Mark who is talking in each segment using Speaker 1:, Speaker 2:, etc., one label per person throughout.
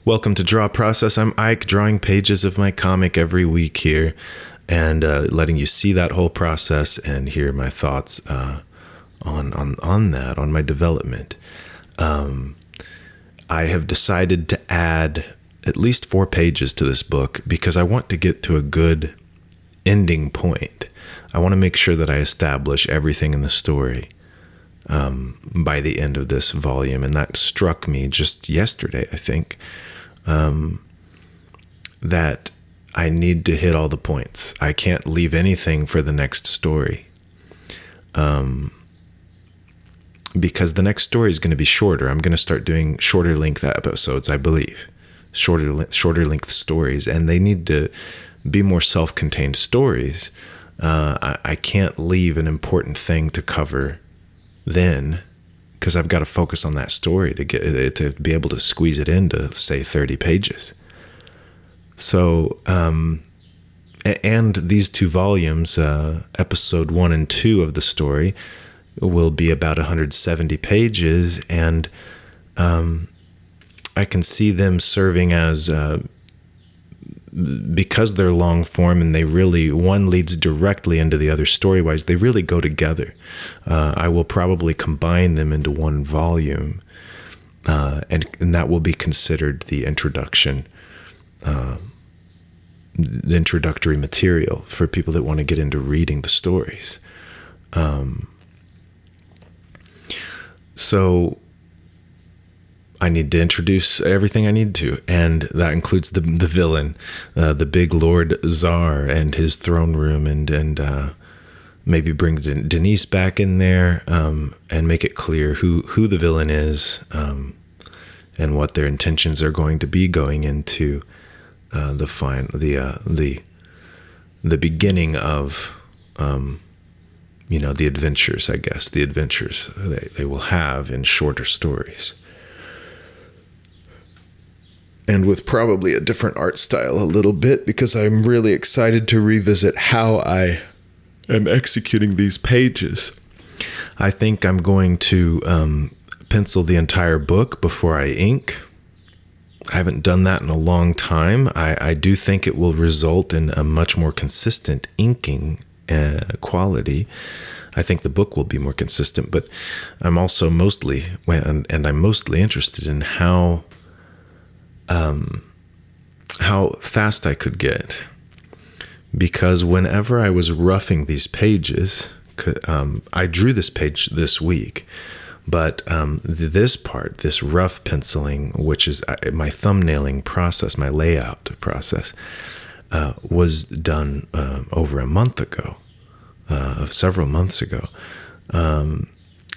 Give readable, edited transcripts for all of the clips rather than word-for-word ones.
Speaker 1: Welcome to Draw Process. I'm Ike, drawing pages of my comic every week here and letting you see that whole process and hear my thoughts on that, on my development. I have decided to add at least 4 pages to this book because I want to get to a good ending point. I want to make sure that I establish everything in the story by the end of this volume. And that struck me just yesterday, I think, that I need to hit all the points. I can't leave anything for the next story. Because the next story is going to be shorter. I'm going to start doing shorter length episodes, I believe. Shorter length stories. And they need to be more self-contained stories. I can't leave an important thing to cover then, because I've got to focus on that story to be able to squeeze it into, say, 30 pages. So, and these 2 volumes, episode 1 and 2 of the story, will be about 170 pages, and I can see them serving as, because they're long form and they really, one leads directly into the other story-wise, they really go together. I will probably combine them into one volume, and that will be considered the introduction, the introductory material for people that want to get into reading the stories. So I need to introduce everything I need to, and that includes the villain, the big Lord Tsar and his throne room, and maybe bring Denise back in there, and make it clear who the villain is, and what their intentions are going to be going into the beginning of the adventures, I guess, the adventures they will have in shorter stories. And with probably a different art style a little bit, because I'm really excited to revisit how I am executing these pages. I think I'm going to pencil the entire book before I ink. I haven't done that in a long time. I do think it will result in a much more consistent inking quality. I think the book will be more consistent, but I'm also mostly interested in how fast I could get, because whenever I was roughing these pages, I drew this page this week, but this rough penciling, which is my thumbnailing process, my layout process, was done over a month ago, several months ago,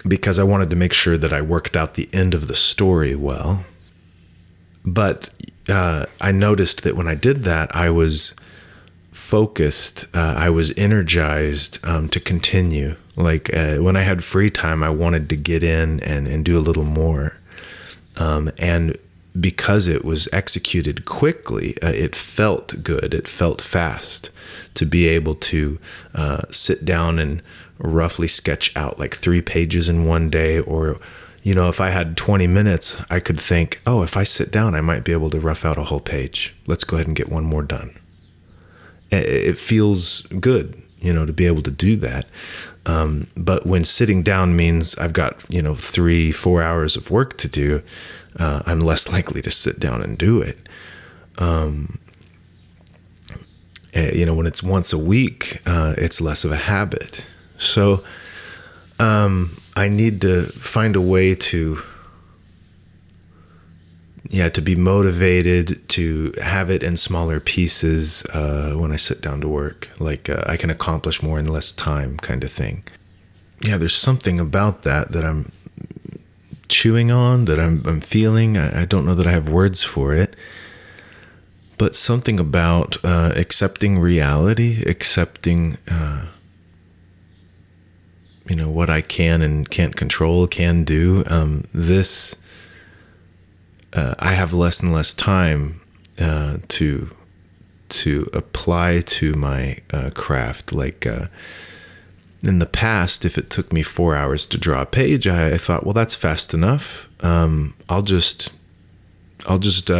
Speaker 1: because I wanted to make sure that I worked out the end of the story well. But I noticed that when I did that, I was focused, I was energized to continue. Like when I had free time, I wanted to get in and do a little more. And because it was executed quickly, it felt good. It felt fast to be able to sit down and roughly sketch out like 3 pages in one day, or if I had 20 minutes, I could think, oh, if I sit down, I might be able to rough out a whole page. Let's go ahead and get one more done. It feels good, to be able to do that. But when sitting down means I've got, 3-4 hours of work to do, I'm less likely to sit down and do it. When it's once a week, it's less of a habit. So, I need to find a way to be motivated to have it in smaller pieces when I sit down to work. Like I can accomplish more in less time, kind of thing. Yeah, there's something about that I'm chewing on, that I'm feeling. I don't know that I have words for it, but something about accepting reality, accepting what I can and can't control, can do. I have less and less time to apply to my craft. Like in the past, if it took me 4 hours to draw a page, I thought, well, that's fast enough. I'll just I'll just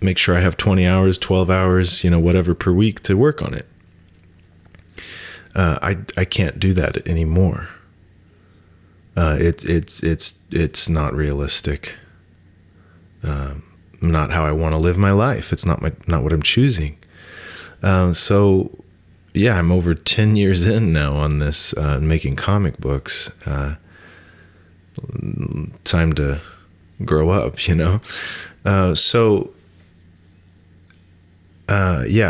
Speaker 1: make sure I have 20 hours, 12 hours, whatever per week to work on it. I can't do that anymore. It's not realistic. Not how I want to live my life. It's not what I'm choosing. So yeah, I'm over 10 years in now on this, making comic books. Time to grow up, yeah,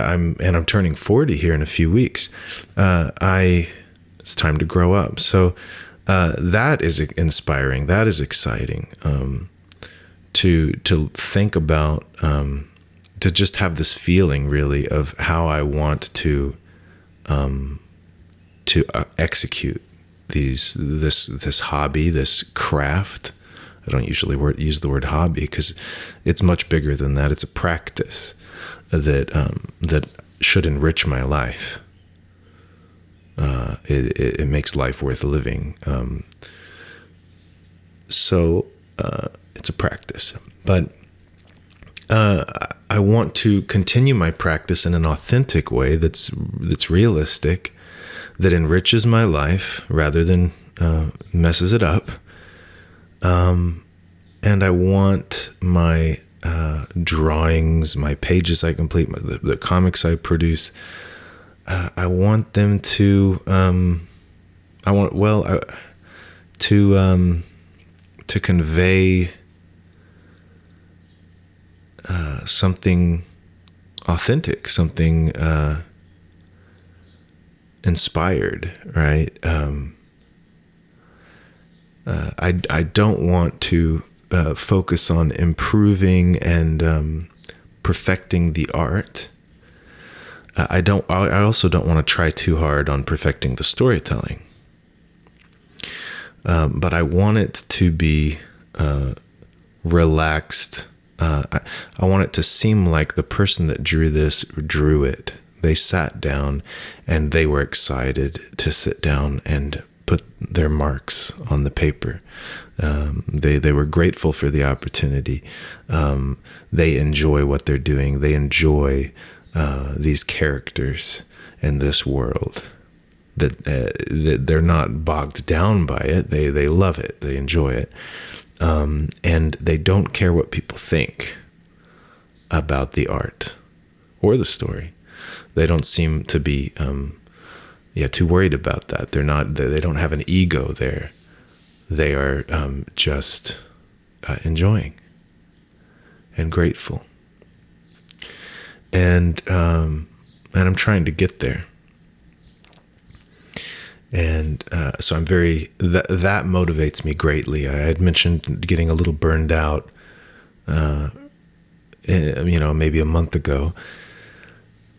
Speaker 1: I'm turning 40 here in a few weeks. It's time to grow up. So, that is inspiring. That is exciting. To think about, to just have this feeling really of how I want to execute this hobby, this craft. I don't usually use the word hobby because it's much bigger than that. It's a practice that should enrich my life. It makes life worth living. So it's a practice, but I want to continue my practice in an authentic way that's realistic, that enriches my life rather than messes it up. And I want my drawings, my pages I complete, the comics I produce, I want them to to convey something authentic, something inspired, right? I don't want to focus on improving and perfecting the art. I also don't want to try too hard on perfecting the storytelling. But I want it to be relaxed. I want it to seem like the person that drew this drew it. They sat down and they were excited to sit down and put their marks on the paper. They were grateful for the opportunity. They enjoy what they're doing. They enjoy these characters in this world. That they're not bogged down by it. They love it. They enjoy it. And they don't care what people think about the art or the story. They don't seem to be too worried about that. They don't have an ego there. They are just enjoying and grateful. And I'm trying to get there. And so I'm that motivates me greatly. I had mentioned getting a little burned out, maybe a month ago.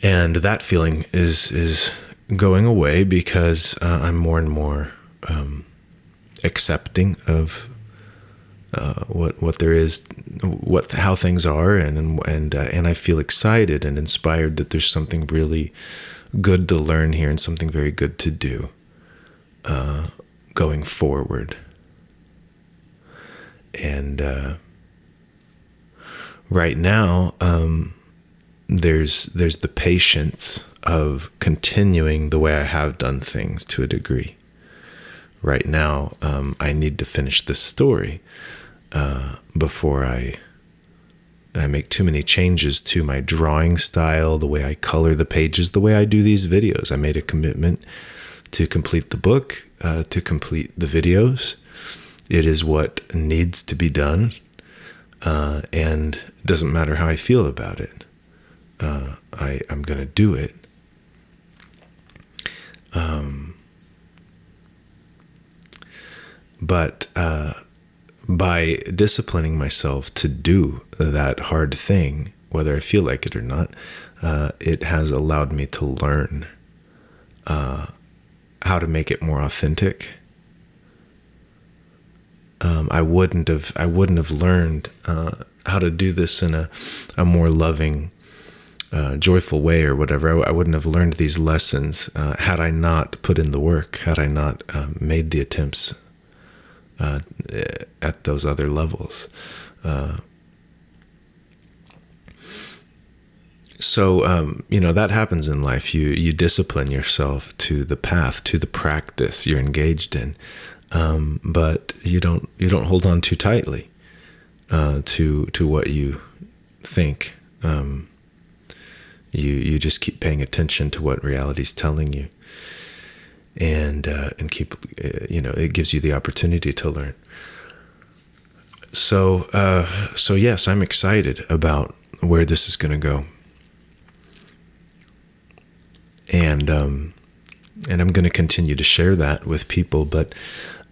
Speaker 1: And that feeling is going away because I'm more and more accepting of what there is, how things are, and I feel excited and inspired that there's something really good to learn here and something very good to do going forward. And right now, there's the patience of continuing the way I have done things to a degree. Right now, I need to finish this story before I make too many changes to my drawing style, the way I color the pages, the way I do these videos. I made a commitment to complete the book, to complete the videos. It is what needs to be done, and it doesn't matter how I feel about it. I'm going to do it. But by disciplining myself to do that hard thing, whether I feel like it or not, it has allowed me to learn how to make it more authentic. I wouldn't have learned how to do this in a more loving, joyful way or whatever. I wouldn't have learned these lessons had I not put in the work, had I not made the attempts at those other levels. So, that happens in life. You discipline yourself to the path, to the practice you're engaged in, but you don't hold on too tightly to what you think. You just keep paying attention to what reality's telling you, and keep it gives you the opportunity to learn. So yes, I'm excited about where this is going to go. And I'm going to continue to share that with people, but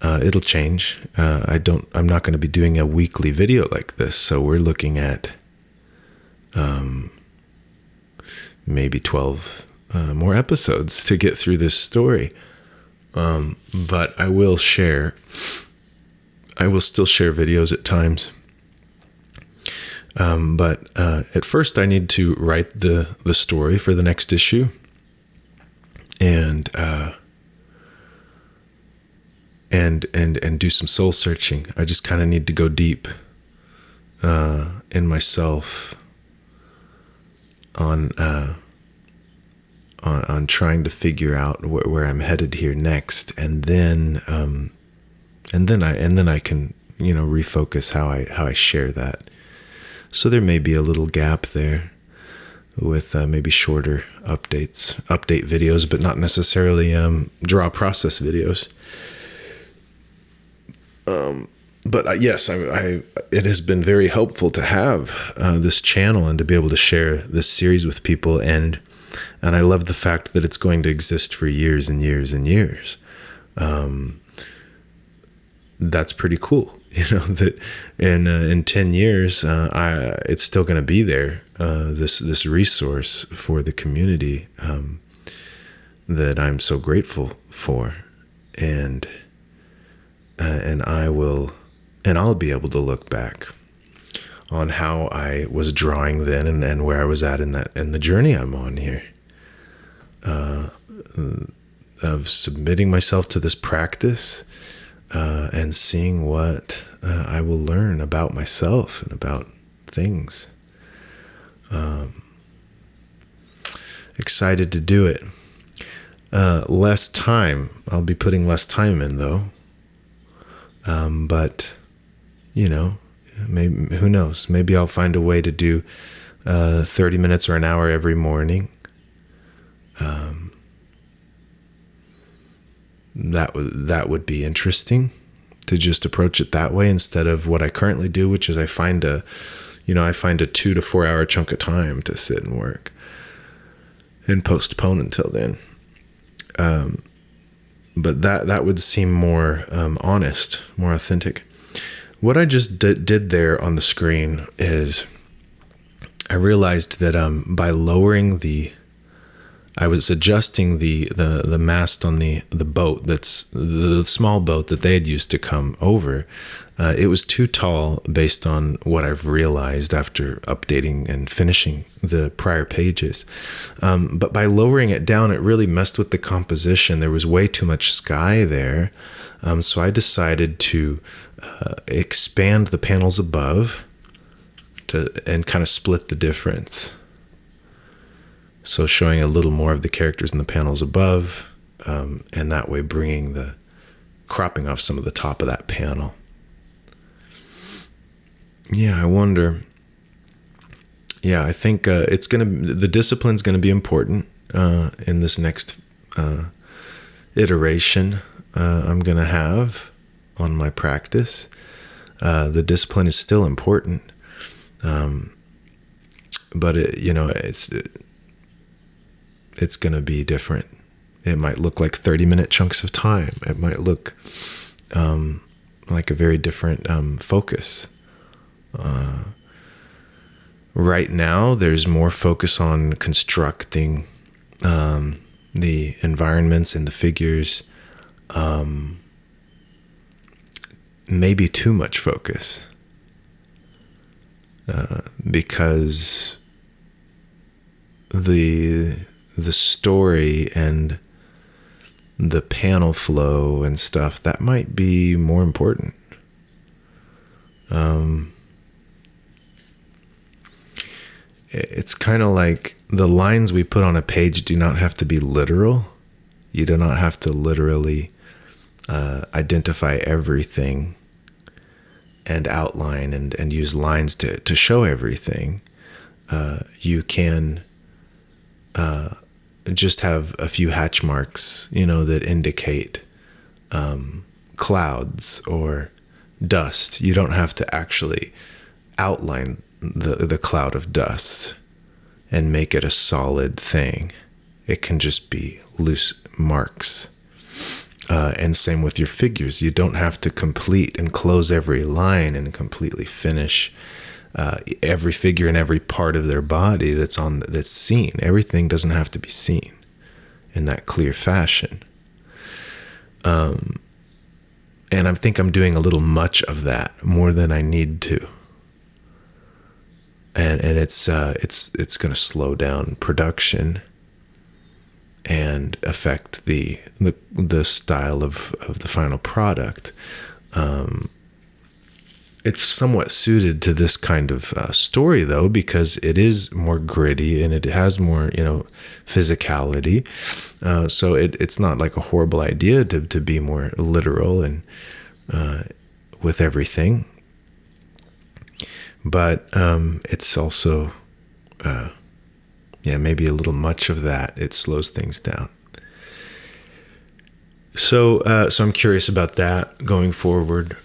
Speaker 1: it'll change. I'm not going to be doing a weekly video like this. So we're looking at maybe 12 more episodes to get through this story. But I will still share videos at times. But at first I need to write the story for the next issue. And do some soul searching. I just kind of need to go deep in myself on trying to figure out where I'm headed here next, and then I can refocus how I share that. So there may be a little gap there with maybe shorter update videos, but not necessarily draw process videos. But yes, it has been very helpful to have this channel and to be able to share this series with people, and I love the fact that it's going to exist for years and years and years. That's pretty cool. That in 10 years, it's still going to be there. This resource for the community that I'm so grateful for, and I'll be able to look back on how I was drawing then and where I was at in the journey I'm on here, of submitting myself to this practice. And seeing what I will learn about myself and about things. Excited to do it. Less time. I'll be putting less time in, though. But, maybe, who knows? Maybe I'll find a way to do 30 minutes or an hour every morning. That would be interesting to just approach it that way instead of what I currently do, which is I find a 2 to 4 hour chunk of time to sit and work and postpone until then. But that would seem more honest, more authentic. What I just did there on the screen is I realized that by lowering I was adjusting the mast on the boat, that's the small boat that they had used to come over. It was too tall based on what I've realized after updating and finishing the prior pages. But by lowering it down, it really messed with the composition. There was way too much sky there. So I decided to expand the panels above and kind of split the difference. So showing a little more of the characters in the panels above, and that way cropping off some of the top of that panel. Yeah, I wonder. Yeah, I think the discipline's gonna be important in this next iteration I'm gonna have on my practice. The discipline is still important, but it's going to be different. It might look like 30-minute chunks of time. It might look like a very different focus. Right now, there's more focus on constructing the environments and the figures. Maybe too much focus. Because the story and the panel flow and stuff, that might be more important. it's kind of like the lines we put on a page do not have to be literal. You do not have to literally identify everything and outline and use lines to show everything. You can just have a few hatch marks, that indicate clouds or dust. You don't have to actually outline the cloud of dust and make it a solid thing. It can just be loose marks. And same with your figures. You don't have to complete and close every line and completely finish every figure and every part of their body that's seen. Everything doesn't have to be seen in that clear fashion. And I think I'm doing a little much of that, more than I need to. And it's going to slow down production and affect the style of the final product. It's somewhat suited to this kind of story, though, because it is more gritty and it has more, physicality. So it's not like a horrible idea to be more literal and with everything. But it's also, maybe a little much of that. It slows things down. So I'm curious about that going forward.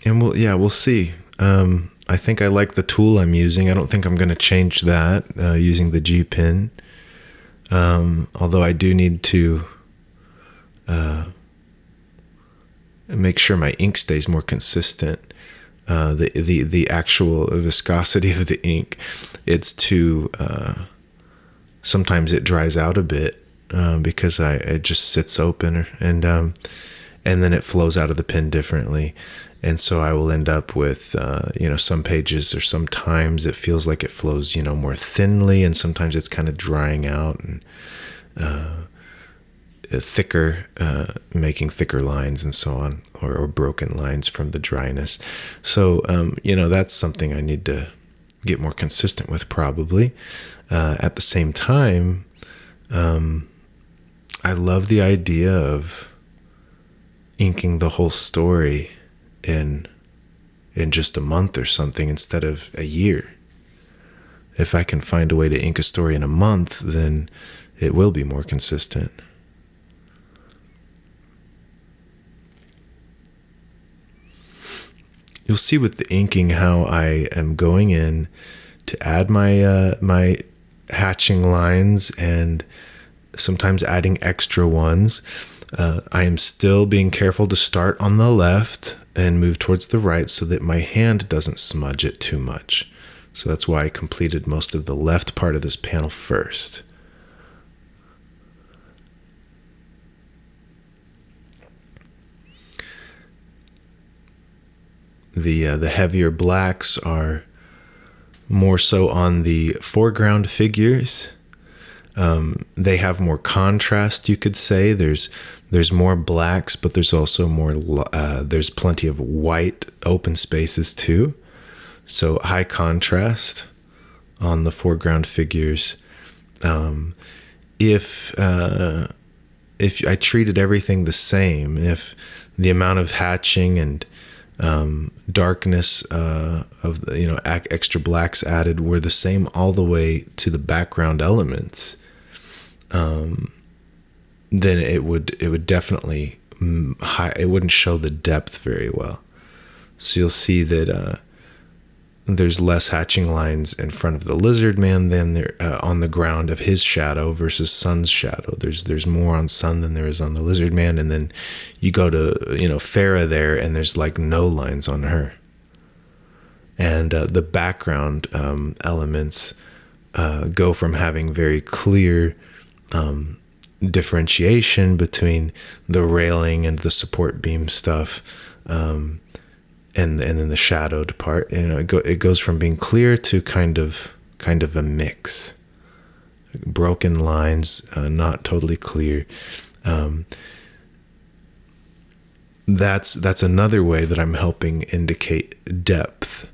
Speaker 1: And we'll see. I think I like the tool I'm using. I don't think I'm going to change that using the G pen. Although I do need to make sure my ink stays more consistent. The actual viscosity of the ink, it's too. Sometimes it dries out a bit because it just sits open and then it flows out of the pen differently. And so I will end up with, some pages or sometimes it feels like it flows, more thinly, and sometimes it's kind of drying out and thicker, making thicker lines and so on, or broken lines from the dryness. So, that's something I need to get more consistent with probably. At the same time, I love the idea of inking the whole story in just a month or something instead of a year. If I can find a way to ink a story in a month, then it will be more consistent. You'll see with the inking how I am going in to add my hatching lines and sometimes adding extra ones. I am still being careful to start on the left and move towards the right so that my hand doesn't smudge it too much. So that's why I completed most of the left part of this panel first. The heavier blacks are more so on the foreground figures. They have more contrast, you could say. There's more blacks, but there's also there's plenty of white open spaces too. So high contrast on the foreground figures. If I treated everything the same, if the amount of hatching and darkness of the, extra blacks added were the same all the way to the background elements, then it would definitely it wouldn't show the depth very well. So you'll see that there's less hatching lines in front of the lizard man than there on the ground of his shadow versus Sun's shadow. There's more on Sun than there is on the lizard man, and then you go to Farah there, and there's like no lines on her. And the background elements go from having very clear differentiation between the railing and the support beam stuff, and then the shadowed part. It goes from being clear to kind of a mix, broken lines, not totally clear. that's another way that I'm helping indicate depth,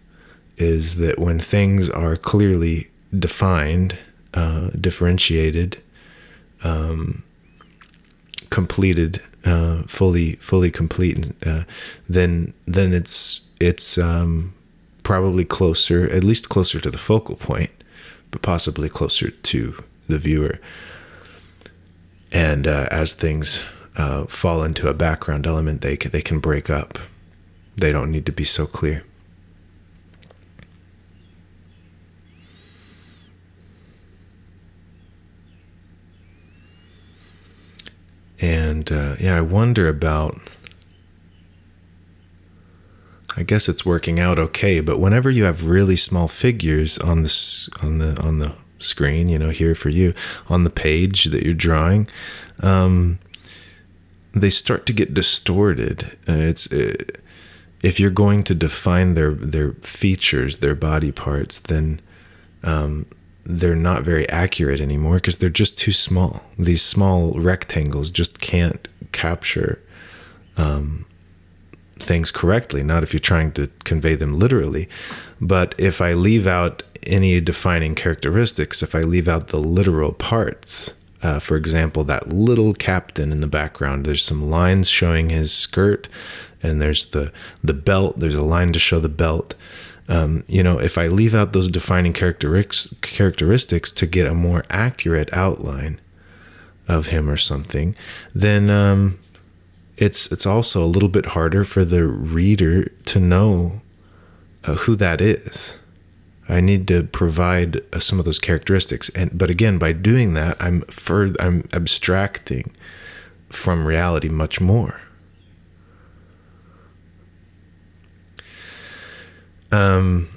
Speaker 1: is that when things are clearly defined, differentiated, completed, fully complete, then it's probably closer, at least closer to the focal point, but possibly closer to the viewer. And as things fall into a background element, they can break up. They don't need to be so clear. And I wonder about, I guess it's working out okay, but whenever you have really small figures on the screen, here for you, on the page that you're drawing, they start to get distorted. If you're going to define their features, their body parts, then they're not very accurate anymore because they're just too small. These small rectangles just can't capture things correctly, not if you're trying to convey them literally. But if I leave out any defining characteristics, if I leave out the literal parts, for example, that little captain in the background, there's some lines showing his skirt, and there's the belt, there's a line to show the belt. If I leave out those defining characteristics to get a more accurate outline of him or something, then it's also a little bit harder for the reader to know who that is. I need to provide some of those characteristics, but again, by doing that, I'm abstracting from reality much more. I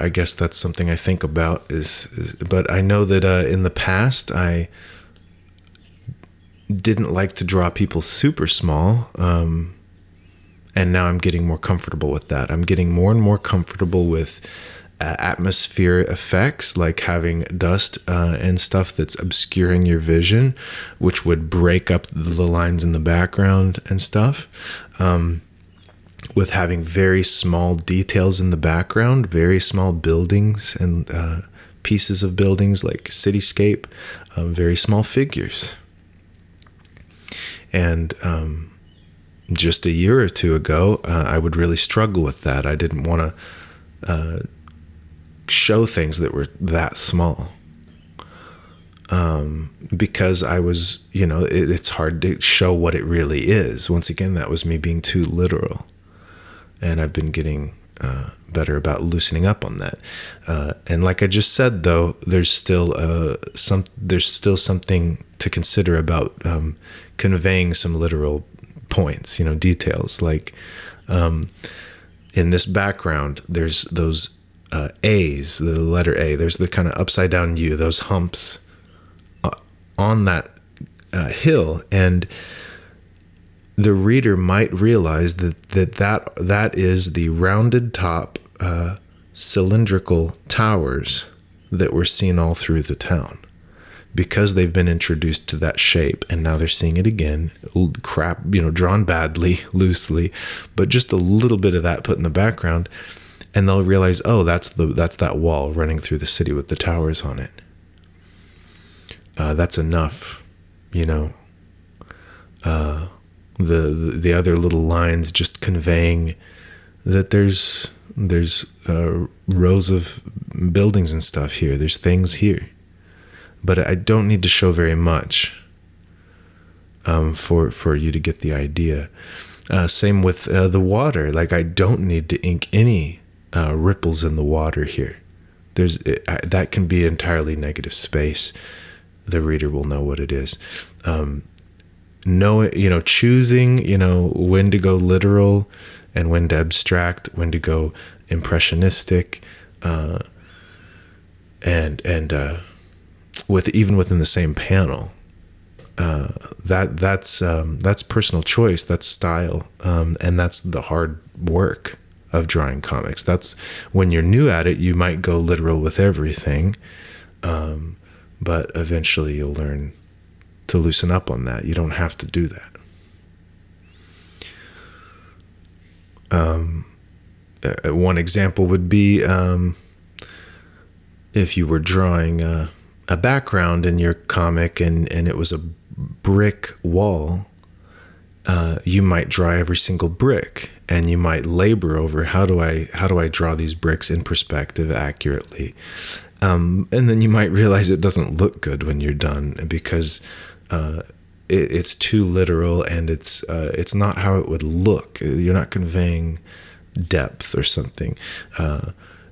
Speaker 1: guess that's something I think about but I know that in the past I didn't like to draw people super small, and now I'm getting more comfortable with that. I'm getting more and more comfortable with atmospheric effects, like having dust and stuff that's obscuring your vision, which would break up the lines in the background and stuff. With having very small details in the background, very small buildings and pieces of buildings like cityscape, very small figures. And just a year or two ago, I would really struggle with that. I didn't want to show things that were that small. Because I was, it's hard to show what it really is. Once again, that was me being too literal. And I've been getting better about loosening up on that. And like I just said, though, there's still something to consider about conveying some literal points, details. Like in this background, there's those A's, the letter A. There's the kind of upside down U, those humps on that hill, and the reader might realize that is the rounded top cylindrical towers that were seen all through the town, because they've been introduced to that shape, and now they're seeing it again, drawn badly, loosely, but just a little bit of that put in the background, and they'll realize, oh, that's that wall running through the city with the towers on it. That's enough, the other little lines just conveying that there's rows of buildings and stuff here. There's things here, but I don't need to show very much for you to get the idea. Same with the water. Like, I don't need to ink any ripples in the water here. That can be entirely negative space. The reader will know what it is. Choosing, when to go literal and when to abstract, when to go impressionistic, and even within the same panel, that's personal choice, that's style, and that's the hard work of drawing comics. That's when you're new at it, you might go literal with everything, but eventually you'll learn to loosen up on that. You don't have to do that. One example would be if you were drawing a background in your comic and it was a brick wall, you might draw every single brick, and you might labor over how do I draw these bricks in perspective accurately. And then you might realize it doesn't look good when you're done because it's too literal, and it's not how it would look. You're not conveying depth or something.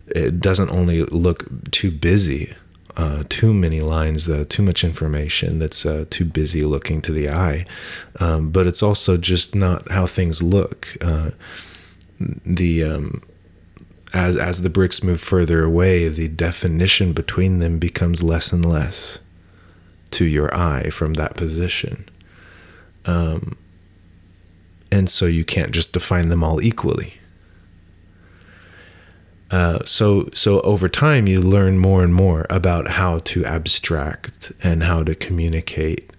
Speaker 1: It doesn't only look too busy, too many lines, too much information that's too busy looking to the eye, but it's also just not how things look. As the bricks move further away, the definition between them becomes less and less to your eye from that position. And so you can't just define them all equally. So over time, you learn more and more about how to abstract and how to communicate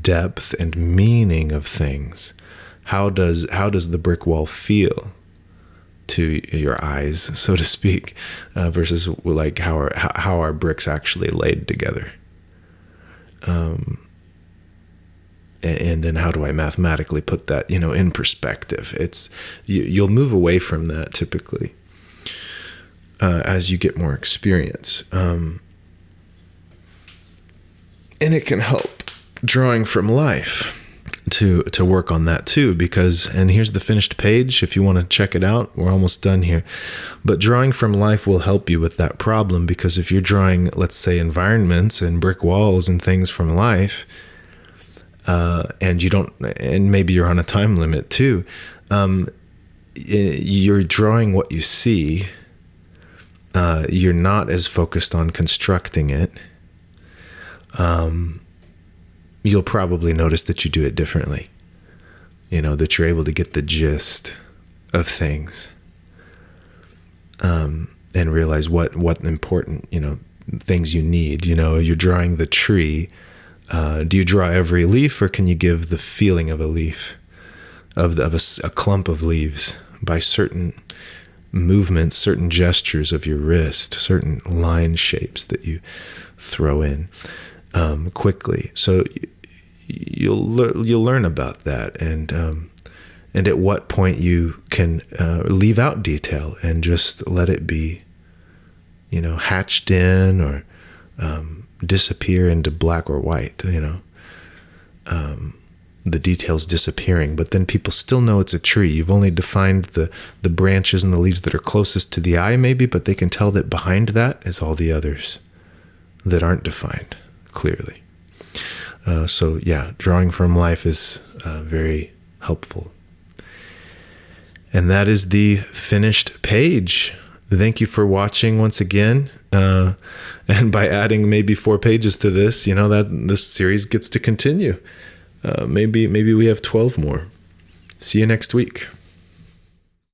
Speaker 1: depth and meaning of things. How does the brick wall feel to your eyes, so to speak, versus like how are bricks actually laid together? And then how do I mathematically put that, in perspective? You'll move away from that typically as you get more experience. And it can help drawing from life to work on that too, because, and here's the finished page if you want to check it out. We're almost done here. But drawing from life will help you with that problem, because if you're drawing, let's say, environments and brick walls and things from life, and maybe you're on a time limit too, you're drawing what you see. You're not as focused on constructing it. You'll probably notice that you do it differently. That you're able to get the gist of things, and realize what important, things you need. You're drawing the tree. Do you draw every leaf, or can you give the feeling of a leaf, of a clump of leaves by certain movements, certain gestures of your wrist, certain line shapes that you throw in quickly? So you'll learn about that, and at what point you can leave out detail and just let it be, hatched in, or disappear into black or white. The details disappearing, but then people still know it's a tree. You've only defined the branches and the leaves that are closest to the eye, maybe, but they can tell that behind that is all the others that aren't defined clearly. So yeah, drawing from life is very helpful. And that is the finished page. Thank you for watching once again. And by adding maybe 4 pages to this, that this series gets to continue. Maybe we have 12 more. See you next week.